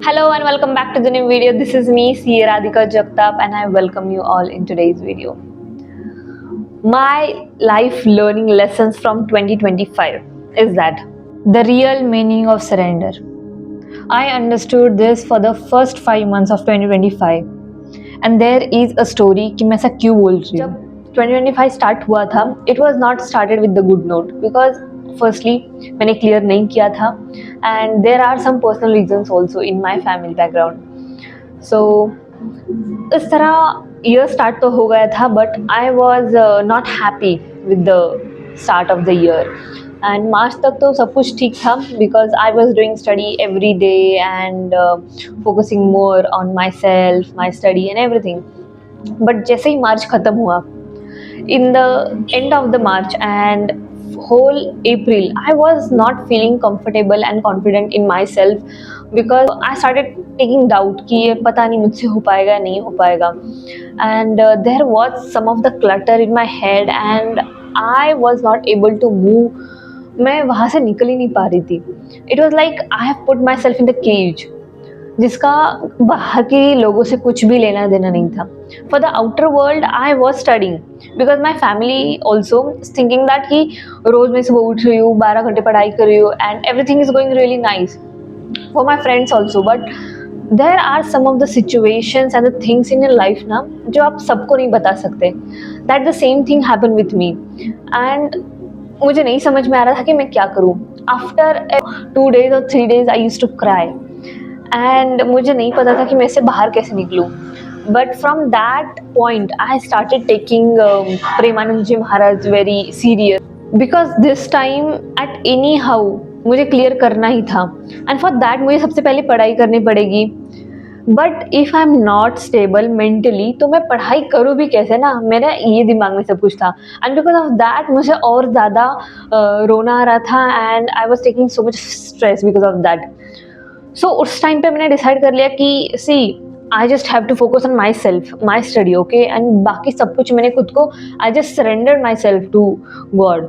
Hello and welcome back to the new video. This is me, C. Radhika Jagtap, and I welcome you all in today's video. My life learning lessons from 2025 is that the real meaning of surrender. I understood this for the first 5 months of 2025, and there is a story कि मैं ऐसा क्यों बोल रही हूँ. जब 2025 start हुआ था, it was not started with the good note because firstly मैंने क्लियर नहीं किया था and there are some personal reasons also in my family background. So इस तरह ईयर स्टार्ट तो हो गया था but I was not happy with the start of the year and March तक तो सब कुछ ठीक था because I was doing study every day and focusing more on myself my study and everything. But जैसे ही मार्च ख़त्म हुआ, in the end of the March and whole April, I was not feeling comfortable and confident in myself because I started taking doubt कि ये पता नहीं मुझसे हो पाएगा नहीं हो पाएगा. And there was some of the clutter in my head and I was not able to move. मैं वहाँ से निकल ही नहीं पा रही थी. It was like I have put myself in the cage जिसका बाहर के लोगों से कुछ भी लेना देना नहीं था. For the outer world I was studying because my family also thinking that कि रोज़ मैं सुबह उठ रही हूँ, 12 घंटे पढ़ाई कर रही हूँ and everything is going really nice for my friends also. But there are some of the situations and the things in your life ना जो आप सबको नहीं बता सकते. That the same thing happen with me and मुझे नहीं समझ में आ रहा था कि मैं क्या करूँ. आफ्टर 2 days और 3 days I used to cry and मुझे नहीं पता था कि मैं इससे बाहर कैसे निकलूँ. But from that point I started taking Premanand ji Maharaj very serious because this time at anyhow मुझे क्लियर करना ही था एंड फॉर दैट मुझे सबसे पहले पढ़ाई करनी पड़ेगी. But if I am not stable mentally तो मैं पढ़ाई करूँ भी कैसे ना, मेरा ये दिमाग में सब कुछ था. एंड बिकॉज ऑफ दैट मुझे और ज़्यादा रोना आ रहा था and I was taking so much stress because of that. So उस टाइम पे मैंने डिसाइड कर लिया कि see I just have to focus on myself my study okay and बाकी सब कुछ मैंने खुद को I just surrender myself to God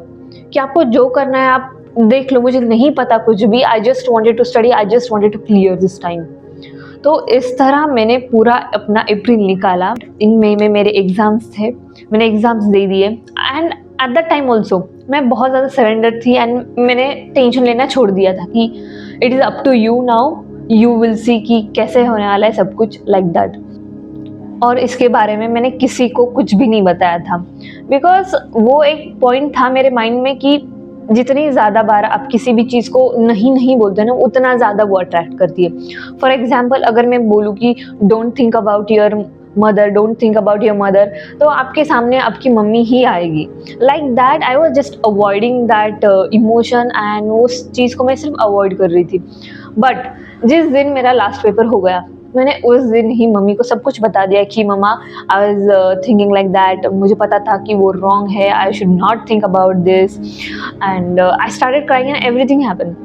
कि आपको जो करना है आप देख लो, मुझे नहीं पता कुछ भी. I just wanted to study, I just wanted to clear this time. तो इस तरह मैंने पूरा अपना अप्रैल निकाला. इन मई में मेरे एग्ज़ाम्स थे, मैंने एग्ज़ाम्स दे दिए and at that time also मैं बहुत ज़्यादा सरेंडर थी एंड मैंने टेंशन लेना छोड़ दिया था कि it is up to you now, you will see कि कैसे होने वाला है सब कुछ लाइक दैट. और इसके बारे में मैंने किसी को कुछ भी नहीं बताया था बिकॉज वो एक पॉइंट था मेरे माइंड में कि जितनी ज़्यादा बार आप किसी भी चीज़ को नहीं नहीं बोलते ना उतना ज़्यादा वो अट्रैक्ट करती है. फॉर एग्जाम्पल अगर मैं बोलूँ कि don't think about your mother, don't think about your mother, तो आपके सामने आपकी मम्मी ही आएगी. Like that I was just avoiding that emotion and उस चीज़ को मैं सिर्फ अवॉइड कर रही थी. बट जिस दिन मेरा लास्ट पेपर हो गया मैंने उस दिन ही मम्मी को सब कुछ बता दिया कि mumma I was thinking like that, मुझे पता था कि वो रॉन्ग है, I should not think about this and I started crying and everything happen.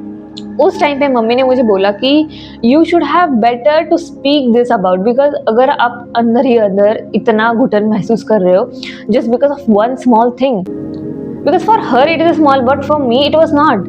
उस टाइम पे मम्मी ने मुझे बोला कि you should have better to speak this about because अगर आप अंदर ही अंदर इतना घुटन महसूस कर रहे हो just because of one small thing, because for her it is small but for me it was not.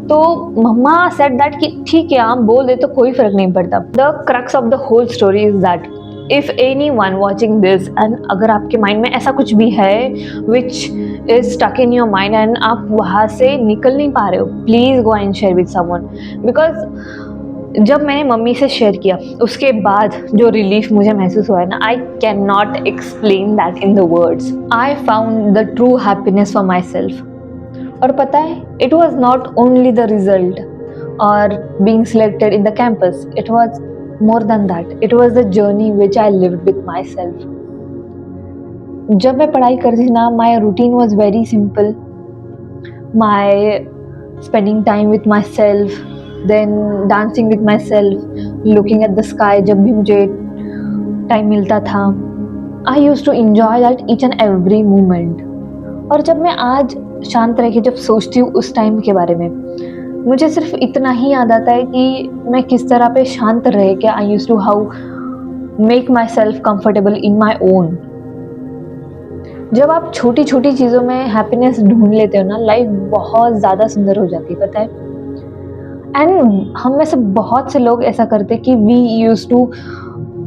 तो मम्मा सेड दैट कि ठीक है आप बोल दे तो कोई फर्क नहीं पड़ता. The crux of the whole story is that if anyone watching this and अगर आपके माइंड में ऐसा कुछ भी है which is stuck in your mind and आप वहाँ से निकल नहीं पा रहे हो, please go and share with someone. Because जब मैंने मम्मी से शेयर किया उसके बाद जो रिलीफ मुझे महसूस हुआ है ना, I can not explain that in the words. I found the true happiness for myself. और पता है it was not only the result और being selected in the campus, it was more than that, it was the journey which I lived with myself. जब मैं पढ़ाई करती थी ना, my routine was very simple. My spending time with myself, then dancing with myself, looking at the sky जब भी मुझे time मिलता था. I used to enjoy that each and every moment. और जब मैं आज शांत रह के जब सोचती हूँ उस टाइम के बारे में, मुझे सिर्फ इतना ही याद आता है कि मैं किस तरह पे शांत रह के I used to how make myself comfortable in my own. जब आप छोटी छोटी चीज़ों में हैप्पीनेस ढूंढ लेते हो ना, लाइफ बहुत ज़्यादा सुंदर हो जाती है. पता है एंड हम में से बहुत से लोग ऐसा करते कि we use to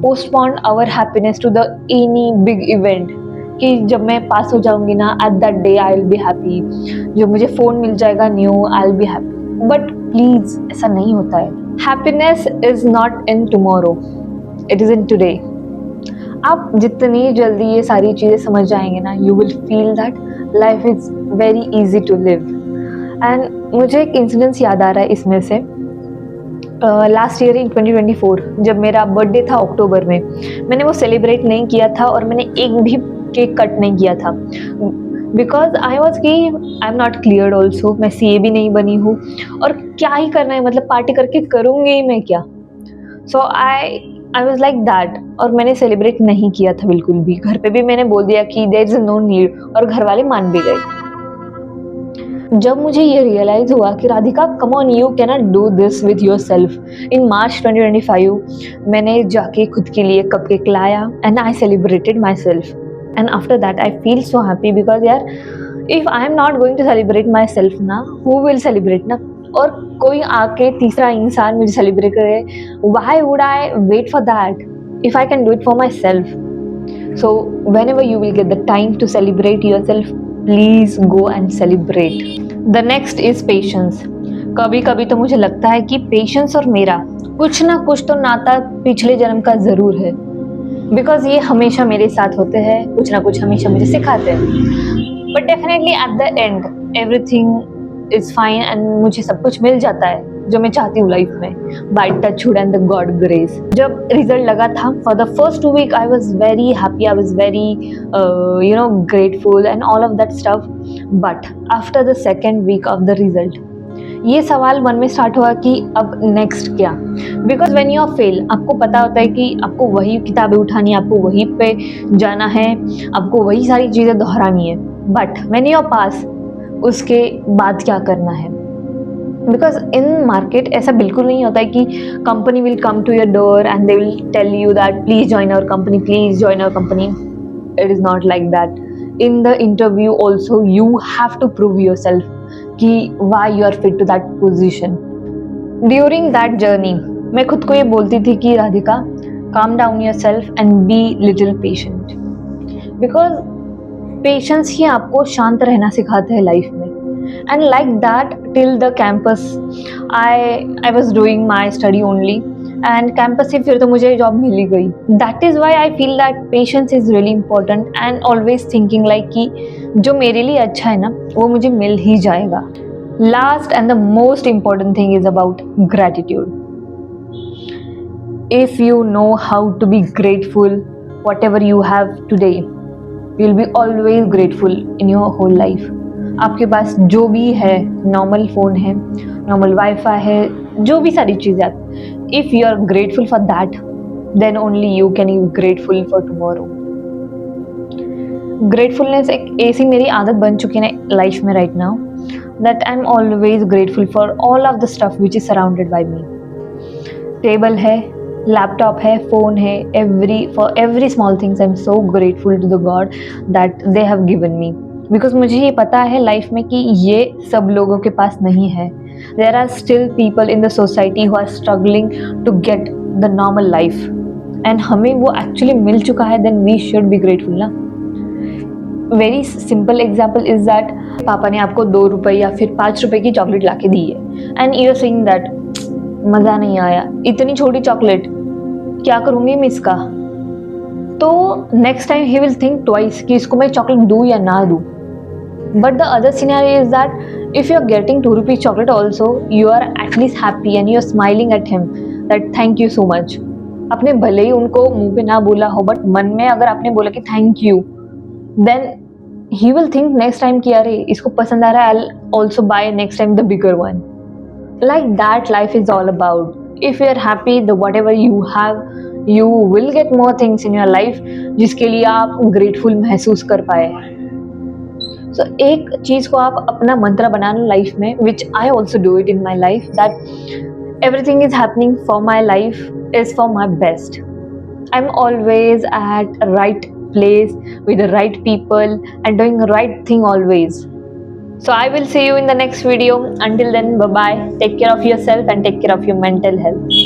postpone our happiness to the any big event, कि जब मैं पास हो जाऊंगी ना, at that day I will be happy, जब मुझे फ़ोन मिल जाएगा new I will be happy. But please ऐसा नहीं होता है। Happiness is not in tomorrow, it is in today. आप जितनी जल्दी ये सारी चीज़ें समझ जाएंगे ना, you will feel that life is very easy to live. And मुझे एक इंसिडेंस याद आ रहा है इसमें से। लास्ट ईयर इन 2024 जब मेरा बर्थडे था अक्टूबर में, मैंने वो सेलिब्रेट नहीं किया था और मैंने एक भी केक कट नहीं किया था, बिकॉज आई वॉज कि आई एम नॉट क्लियर ऑल्सो, मैं सीए भी नहीं बनी हूँ और क्या ही करना है, मतलब पार्टी करके करूँगी ही मैं क्या। सो आई वॉज लाइक दैट, और मैंने सेलिब्रेट नहीं किया था बिल्कुल भी। घर पे भी मैंने बोल दिया कि देयर इज नो नीड, और घर वाले मान भी गए। जब मुझे ये रियलाइज हुआ कि Radhika come on, you can not do this with yourself, in March 2025 मैंने जाके खुद के लिए कप केक लाया and I celebrated myself. And after that I feel so happy, because यार if I am not going to celebrate myself ना, who will celebrate ना। और कोई आके तीसरा इंसान मुझे सेलिब्रेट करे, why would I wait for that if I can do it for my self. So whenever you will get the time to celebrate yourself, please go and celebrate. The next is patience. कभी कभी तो मुझे लगता है कि patience और मेरा कुछ ना कुछ तो नाता पिछले जन्म का ज़रूर है, बिकॉज ये हमेशा मेरे साथ होते हैं, कुछ ना कुछ हमेशा मुझे सिखाते हैं। But definitely at the end everything is fine and मुझे सब कुछ मिल जाता है जो मैं चाहती हूँ लाइफ में, by touchwood and the God grace. जब रिजल्ट लगा था, for the first 2 week I was very happy, I was very grateful and all of that stuff. But after the second week of the result, ये सवाल मन में start हुआ कि अब नेक्स्ट क्या। Because when you are fail, आपको पता होता है कि आपको वही किताबें उठानी है, आपको वहीं पे जाना है, आपको वही सारी चीज़ें दोहरानी है। बट व्हेन यू आर पास, उसके बाद क्या करना है। बिकॉज इन मार्केट ऐसा बिल्कुल नहीं होता है कि company will come to your door and they will tell you that please join our company, please join our company. It is not like that. In the interview also you have to prove yourself कि why you are fit to that position. During that journey मैं खुद को ये बोलती थी कि Radhika, calm down yourself and be little patient, because patience ही आपको शांत रहना सिखाते हैं लाइफ में। And like that till the campus, I was doing my study only, and campus से फिर तो मुझे जॉब मिल ही गई। That is why I feel that patience is really important and always thinking like कि जो मेरे लिए अच्छा है ना, वो मुझे मिल ही जाएगा। Last and the most important thing is about gratitude. If you know how to be grateful whatever you have today, you will be always grateful in your whole life. आपके पास जो भी है, नॉर्मल फ़ोन है, normal wifi है, जो भी सारी चीज़ें, if you are grateful for that, then only you can be grateful for tomorrow. Gratefulness एक ऐसी मेरी आदत बन चुकी है लाइफ में right now, that I am always grateful for all of the stuff which is surrounded by me. Table है, laptop है, फ़ोन है, for every small things I am so grateful to the God that they have given me. Because मुझे ये पता है life में कि ये सब लोगों के पास नहीं है। There are still people in the society who are struggling to get the normal life, and हमें वो एक्चुअली मिल चुका है, then we should be grateful ना। Very simple example is that पापा ने आपको 2 रुपये या फिर 5 रुपये की चॉकलेट ला के दी है, and you are saying that मज़ा नहीं आया, इतनी छोटी चॉकलेट क्या करूँगी मैं इसका। तो next time he will think twice कि इसको मैं चॉकलेट दूँ या ना दूँ। But the other scenario is that if you are getting 2 rupees chocolate also, you are at least happy and you are smiling at him that thank you so much. आपने भले ही उनको मुंह पे ना बोला हो, बट मन में अगर आपने बोला कि thank you, then he will think next time कि अरे इसको पसंद आ रहा है, I'll also buy next time the bigger one. Like that life is all about. If you are happy, the whatever you have, you will get more things in your life जिसके लिए आप grateful महसूस कर पाए। सो एक चीज़ को आप अपना मंत्र बनाना लाइफ में, which I also do it in my life, that everything is happening for my life is for my best. I am always at right place with the right people and doing the right thing always. So I will see you in the next video. Until then, bye bye. Take care of yourself and take care of your mental health.